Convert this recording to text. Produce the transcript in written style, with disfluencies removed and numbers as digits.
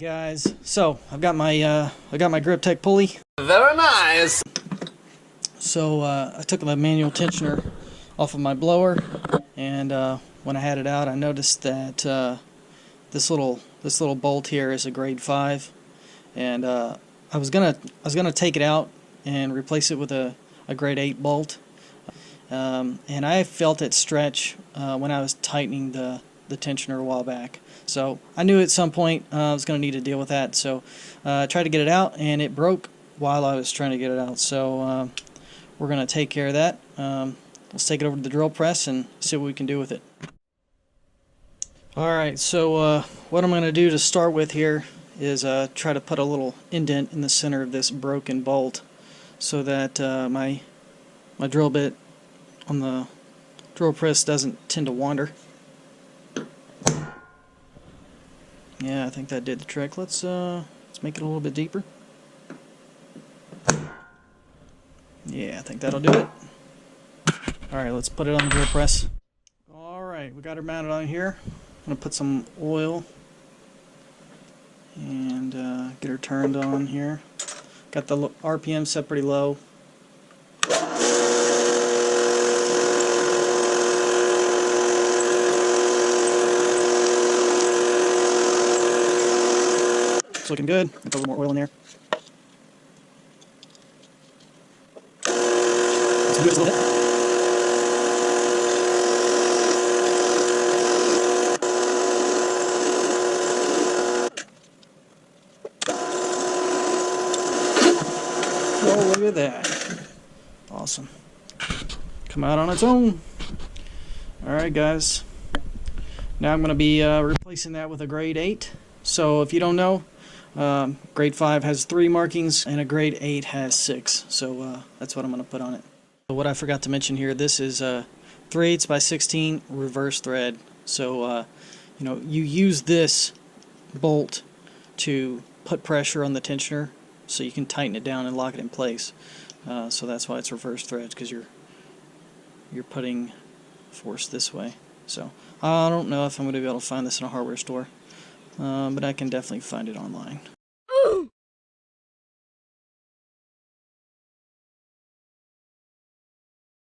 Guys, so I've got my Grip-Tech pulley. Very nice. So I took the manual tensioner off of my blower, and when I had it out, I noticed that this little bolt here is a grade 5, and I was gonna take it out and replace it with a grade 8 bolt, and I felt it stretch when I was tightening the tensioner a while back. So I knew at some point I was going to need to deal with that. So I tried to get it out, and it broke while I was trying to get it out. So we're going to take care of that. Let's take it over to the drill press and see what we can do with it. Alright, so what I'm going to do to start with here is try to put a little indent in the center of this broken bolt so that my drill bit on the drill press doesn't tend to wander. Yeah, I think that did the trick. Let's make it a little bit deeper. Yeah, I think that'll do it. Alright, let's put it on the drill press. Alright, we got her mounted on here. I'm going to put some oil and get her turned on here. Got the RPM set pretty low. It's looking good. Put a little more oil in there. Let's do this a little bit. Oh, look at that. Awesome. Come out on its own. Alright guys. Now I'm going to be replacing that with a grade 8. So if you don't know, grade 5 has 3 markings and a grade 8 has 6. So that's what I'm going to put on it. What I forgot to mention here, this is 3/8 by 16 reverse thread. So you know, you use this bolt to put pressure on the tensioner so you can tighten it down and lock it in place. So that's why it's reverse threads, because you're putting force this way. So I don't know if I'm going to be able to find this in a hardware store, but I can definitely find it online.